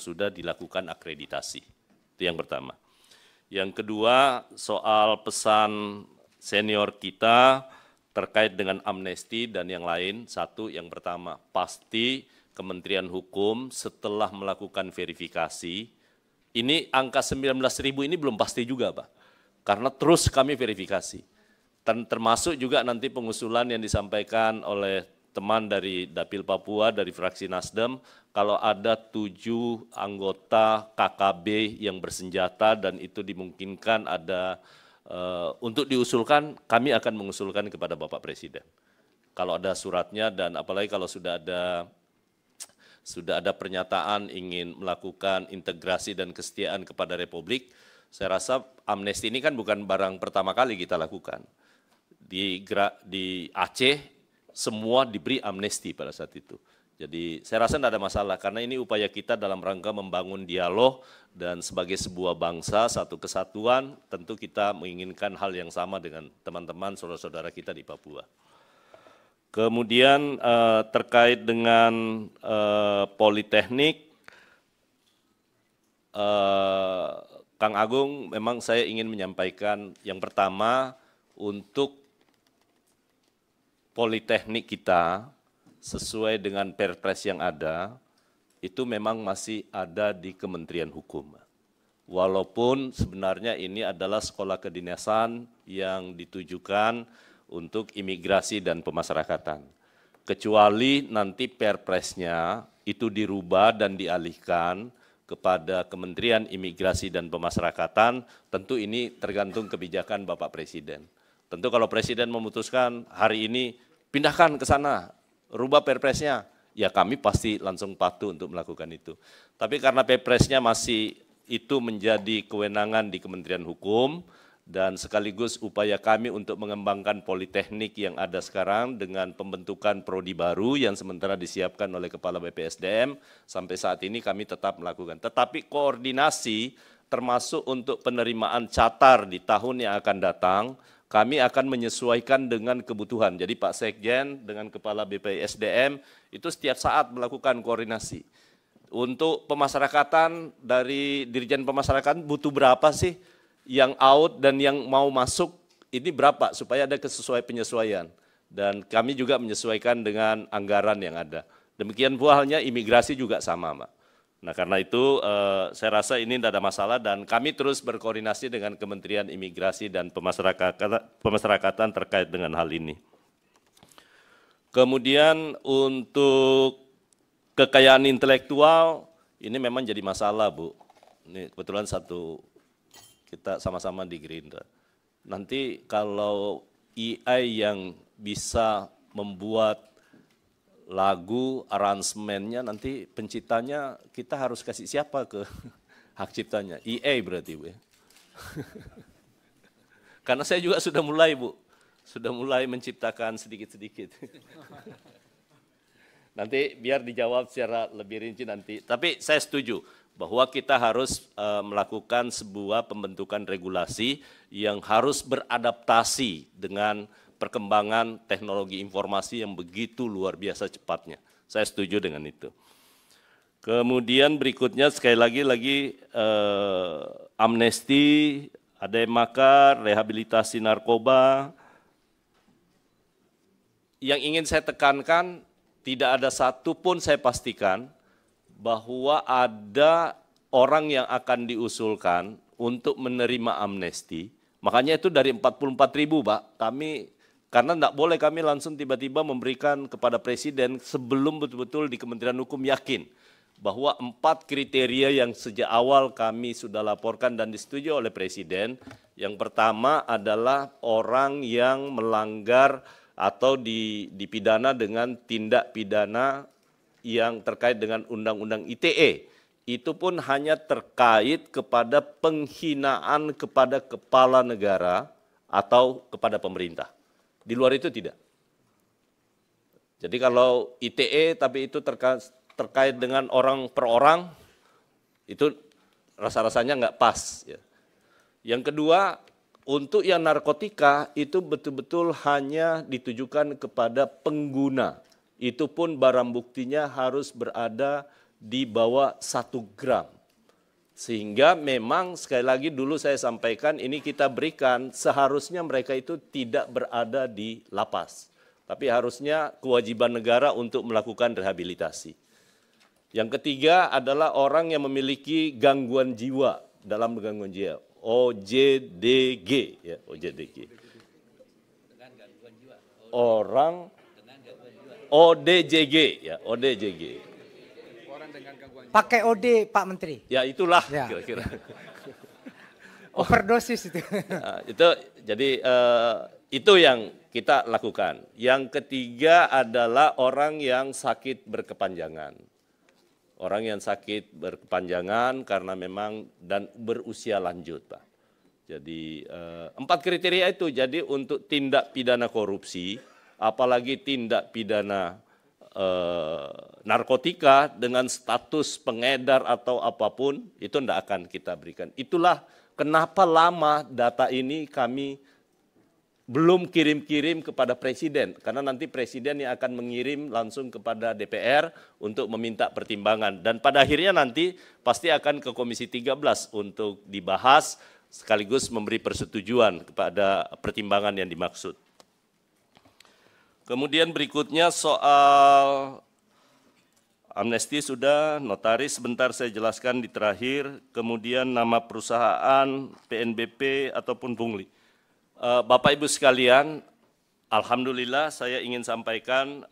sudah dilakukan akreditasi. Itu yang pertama. Yang kedua, soal pesan senior kita terkait dengan amnesti dan yang lain. Satu, yang pertama, pasti Kementerian Hukum setelah melakukan verifikasi, ini angka 19.000 ini belum pasti juga, Pak. Karena terus kami verifikasi. Dan termasuk juga nanti pengusulan yang disampaikan oleh teman dari Dapil Papua, dari fraksi Nasdem, kalau ada 7 anggota KKB yang bersenjata dan itu dimungkinkan ada untuk diusulkan, kami akan mengusulkan kepada Bapak Presiden. Kalau ada suratnya dan apalagi kalau sudah ada pernyataan ingin melakukan integrasi dan kesetiaan kepada Republik, saya rasa amnesti ini kan bukan barang pertama kali kita lakukan. Di Aceh, semua diberi amnesti pada saat itu. Jadi saya rasa tidak ada masalah, karena ini upaya kita dalam rangka membangun dialog dan sebagai sebuah bangsa, satu kesatuan, tentu kita menginginkan hal yang sama dengan teman-teman, saudara-saudara kita di Papua. Kemudian terkait dengan Politeknik, Kang Agung, memang saya ingin menyampaikan yang pertama, untuk Politeknik kita sesuai dengan Perpres yang ada, itu memang masih ada di Kementerian Hukum. Walaupun sebenarnya ini adalah sekolah kedinasan yang ditujukan untuk imigrasi dan pemasyarakatan. Kecuali nanti Perpresnya itu dirubah dan dialihkan kepada Kementerian Imigrasi dan Pemasyarakatan, tentu ini tergantung kebijakan Bapak Presiden. Tentu kalau Presiden memutuskan hari ini pindahkan ke sana, rubah Perpresnya, ya kami pasti langsung patuh untuk melakukan itu. Tapi karena Perpresnya masih itu menjadi kewenangan di Kementerian Hukum, dan sekaligus upaya kami untuk mengembangkan Politeknik yang ada sekarang dengan pembentukan prodi baru yang sementara disiapkan oleh Kepala BPSDM, sampai saat ini kami tetap melakukan. Tetapi koordinasi termasuk untuk penerimaan catar di tahun yang akan datang, kami akan menyesuaikan dengan kebutuhan. Jadi Pak Sekjen dengan Kepala BPSDM itu setiap saat melakukan koordinasi. Untuk pemasyarakatan, dari Dirjen Pemasyarakatan butuh berapa sih yang out dan yang mau masuk, ini berapa supaya ada penyesuaian. Dan kami juga menyesuaikan dengan anggaran yang ada. Demikian pula halnya imigrasi juga sama, Pak. Nah karena itu saya rasa ini tidak ada masalah dan kami terus berkoordinasi dengan Kementerian Imigrasi dan Pemasyarakatan terkait dengan hal ini. Kemudian untuk kekayaan intelektual, ini memang jadi masalah, Bu. Ini kebetulan kita sama-sama di Gerindra. Nanti kalau AI yang bisa membuat lagu, aransemennya, nanti penciptanya kita harus kasih siapa ke hak ciptanya? EA berarti, Bu. Karena saya juga sudah mulai, Bu. Sudah mulai menciptakan sedikit-sedikit. Nanti biar dijawab secara lebih rinci nanti. Tapi saya setuju bahwa kita harus melakukan sebuah pembentukan regulasi yang harus beradaptasi dengan perkembangan teknologi informasi yang begitu luar biasa cepatnya. Saya setuju dengan itu. Kemudian berikutnya sekali lagi amnesti, ada yang makar, rehabilitasi narkoba. Yang ingin saya tekankan, tidak ada satupun saya pastikan bahwa ada orang yang akan diusulkan untuk menerima amnesti. Makanya itu dari 44.000, Pak. Karena tidak boleh kami langsung tiba-tiba memberikan kepada Presiden sebelum betul-betul di Kementerian Hukum yakin bahwa 4 kriteria yang sejak awal kami sudah laporkan dan disetujui oleh Presiden. Yang pertama adalah orang yang melanggar atau dipidana dengan tindak pidana yang terkait dengan Undang-Undang ITE. Itu pun hanya terkait kepada penghinaan kepada kepala negara atau kepada pemerintah. Di luar itu tidak. Jadi kalau ITE tapi itu terkait dengan orang per orang, itu rasa-rasanya nggak pas. Ya. Yang kedua, untuk yang narkotika itu betul-betul hanya ditujukan kepada pengguna. Itu pun barang buktinya harus berada di bawah 1 gram. Sehingga memang sekali lagi dulu saya sampaikan ini kita berikan seharusnya mereka itu tidak berada di lapas. Tapi harusnya kewajiban negara untuk melakukan rehabilitasi. Yang ketiga adalah orang yang memiliki gangguan jiwa dalam gangguan jiwa. OJDG ya, OJDG. Orang ODJG ya, ODJG. Pakai OD Pak Menteri. Ya itulah ya. kira-kira. Overdosis itu. Nah, itu jadi itu yang kita lakukan. Yang ketiga adalah orang yang sakit berkepanjangan. Orang yang sakit berkepanjangan karena memang dan berusia lanjut, Pak. Jadi 4 kriteria itu. Jadi untuk tindak pidana korupsi, apalagi tindak pidana narkotika dengan status pengedar atau apapun, itu tidak akan kita berikan. Itulah kenapa lama data ini kami belum kirim-kirim kepada Presiden, karena nanti Presiden yang akan mengirim langsung kepada DPR untuk meminta pertimbangan. Dan pada akhirnya nanti pasti akan ke Komisi 13 untuk dibahas sekaligus memberi persetujuan kepada pertimbangan yang dimaksud. Kemudian berikutnya soal amnesti sudah, notaris sebentar saya jelaskan di terakhir, kemudian nama perusahaan, PNBP ataupun pungli. Bapak Ibu sekalian, alhamdulillah saya ingin sampaikan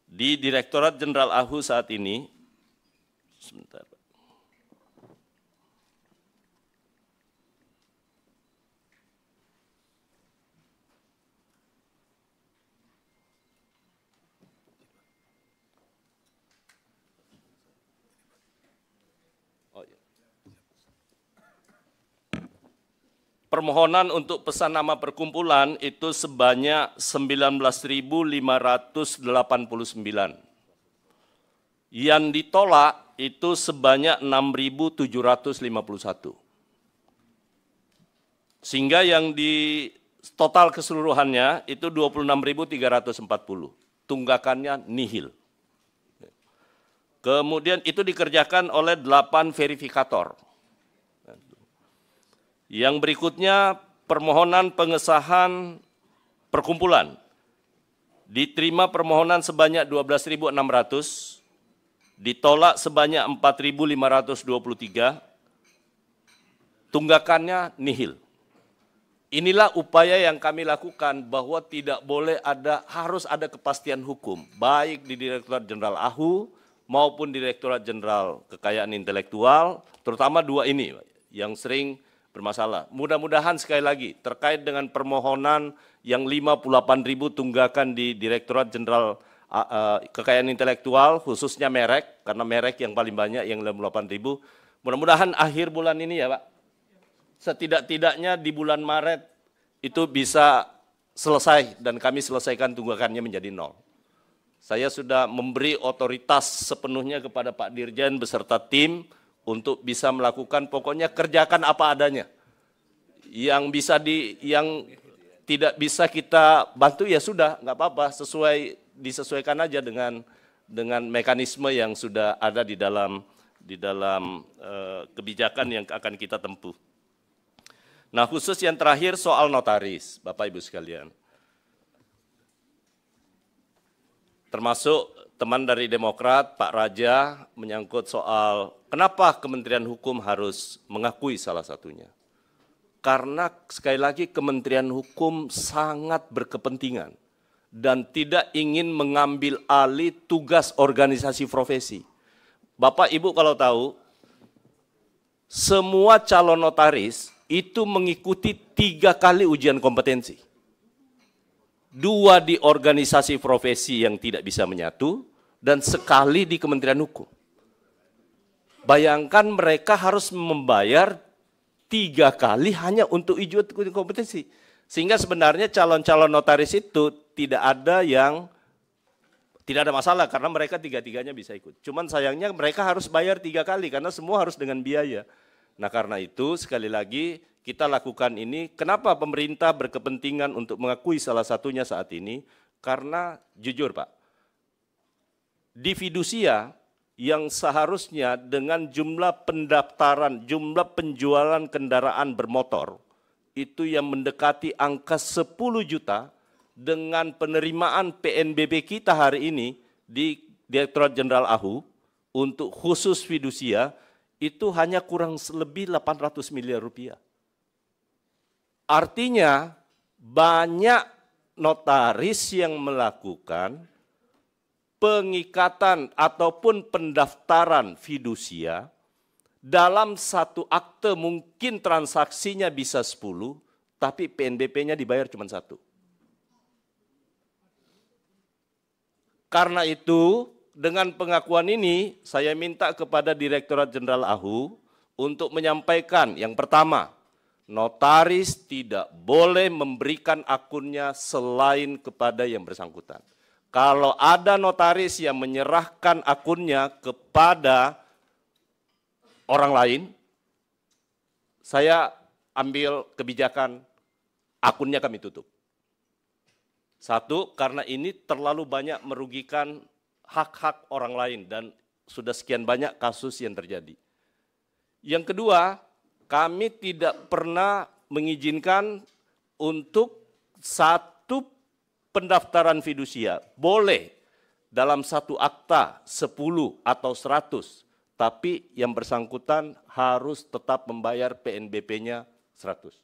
di Direktorat Jenderal AHU saat ini, sebentar. Permohonan untuk pesan nama perkumpulan itu sebanyak 19.589. Yang ditolak itu sebanyak 6.751. Sehingga yang di total keseluruhannya itu 26.340. Tunggakannya nihil. Kemudian itu dikerjakan oleh 8 verifikator. Yang berikutnya permohonan pengesahan perkumpulan. Diterima permohonan sebanyak 12.600, ditolak sebanyak 4.523, tunggakannya nihil. Inilah upaya yang kami lakukan bahwa tidak boleh harus ada kepastian hukum, baik di Direktorat Jenderal AHU maupun Direktorat Jenderal Kekayaan Intelektual, terutama 2 ini yang sering bermasalah. Mudah-mudahan sekali lagi terkait dengan permohonan yang 58.000 tunggakan di Direktorat Jenderal Kekayaan Intelektual, khususnya merek, karena merek yang paling banyak yang 58.000. Mudah-mudahan akhir bulan ini ya Pak, setidak-tidaknya di bulan Maret itu bisa selesai dan kami selesaikan tunggakannya menjadi 0. Saya sudah memberi otoritas sepenuhnya kepada Pak Dirjen beserta tim untuk bisa melakukan, pokoknya kerjakan apa adanya. Yang tidak bisa kita bantu ya sudah, nggak apa-apa, disesuaikan aja dengan mekanisme yang sudah ada di dalam kebijakan yang akan kita tempuh. Nah, khusus yang terakhir soal notaris, Bapak Ibu sekalian. Termasuk teman dari Demokrat, Pak Raja, menyangkut soal kenapa Kementerian Hukum harus mengakui salah satunya. Karena sekali lagi Kementerian Hukum sangat berkepentingan dan tidak ingin mengambil alih tugas organisasi profesi. Bapak Ibu kalau tahu, semua calon notaris itu mengikuti 3 kali ujian kompetensi. 2 di organisasi profesi yang tidak bisa menyatu, dan sekali di Kementerian Hukum. Bayangkan mereka harus membayar 3 kali hanya untuk ujian kompetensi. Sehingga sebenarnya calon-calon notaris itu tidak ada masalah karena mereka 3-tiganya bisa ikut. Cuman sayangnya mereka harus bayar 3 kali karena semua harus dengan biaya. Nah karena itu sekali lagi kita lakukan ini. Kenapa pemerintah berkepentingan untuk mengakui salah satunya saat ini? Karena jujur Pak, di fidusia yang seharusnya dengan jumlah pendaftaran, jumlah penjualan kendaraan bermotor, itu yang mendekati angka 10 juta, dengan penerimaan PNBP kita hari ini di Direktorat Jenderal AHU, untuk khusus fidusia, itu hanya kurang lebih 800 miliar rupiah. Artinya banyak notaris yang melakukan pengikatan ataupun pendaftaran fidusia dalam satu akte, mungkin transaksinya bisa 10, tapi PNBP-nya dibayar cuma 1. Karena itu, dengan pengakuan ini, saya minta kepada Direktorat Jenderal AHU untuk menyampaikan, yang pertama, notaris tidak boleh memberikan akunnya selain kepada yang bersangkutan. Kalau ada notaris yang menyerahkan akunnya kepada orang lain, saya ambil kebijakan akunnya kami tutup. Satu, karena ini terlalu banyak merugikan hak-hak orang lain dan sudah sekian banyak kasus yang terjadi. Yang kedua, kami tidak pernah mengizinkan untuk satu pendaftaran fidusia. Boleh dalam satu akta 10 atau 100, tapi yang bersangkutan harus tetap membayar PNBP-nya 100.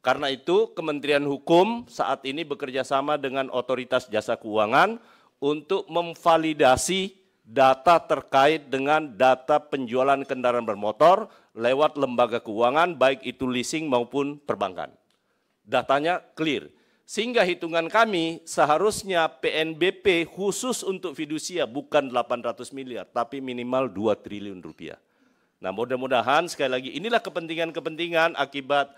Karena itu Kementerian Hukum saat ini bekerja sama dengan Otoritas Jasa Keuangan untuk memvalidasi data terkait dengan data penjualan kendaraan bermotor lewat lembaga keuangan, baik itu leasing maupun perbankan. Datanya clear. Sehingga hitungan kami seharusnya PNBP khusus untuk fidusia bukan 800 miliar, tapi minimal 2 triliun rupiah. Nah, mudah-mudahan sekali lagi inilah kepentingan-kepentingan akibat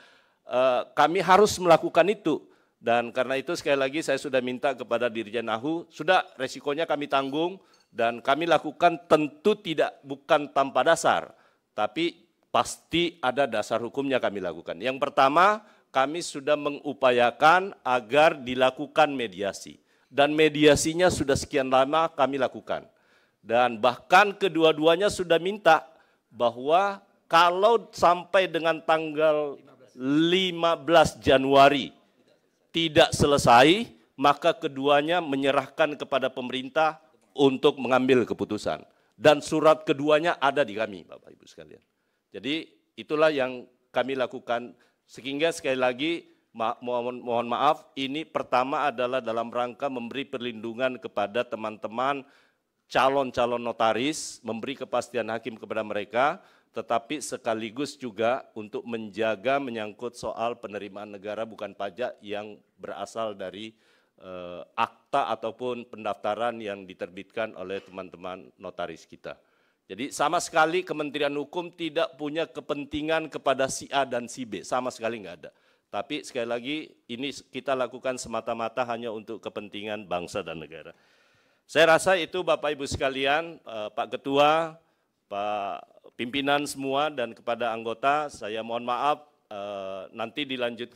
kami harus melakukan itu. Dan karena itu sekali lagi saya sudah minta kepada Dirjen AHU, sudah resikonya kami tanggung dan kami lakukan tentu bukan tanpa dasar, tapi pasti ada dasar hukumnya kami lakukan. Yang pertama, kami sudah mengupayakan agar dilakukan mediasi. Dan mediasinya sudah sekian lama kami lakukan. Dan bahkan kedua-duanya sudah minta bahwa kalau sampai dengan tanggal 15 Januari tidak selesai, maka keduanya menyerahkan kepada pemerintah untuk mengambil keputusan. Dan surat keduanya ada di kami, Bapak Ibu sekalian. Jadi itulah yang kami lakukan, sehingga sekali lagi mohon maaf, ini pertama adalah dalam rangka memberi perlindungan kepada teman-teman calon-calon notaris, memberi kepastian hakim kepada mereka, tetapi sekaligus juga untuk menjaga menyangkut soal penerimaan negara bukan pajak yang berasal dari akta ataupun pendaftaran yang diterbitkan oleh teman-teman notaris kita. Jadi sama sekali Kementerian Hukum tidak punya kepentingan kepada si A dan si B, sama sekali nggak ada. Tapi sekali lagi ini kita lakukan semata-mata hanya untuk kepentingan bangsa dan negara. Saya rasa itu Bapak Ibu sekalian, Pak Ketua, Pak pimpinan semua dan kepada anggota, saya mohon maaf nanti dilanjutkan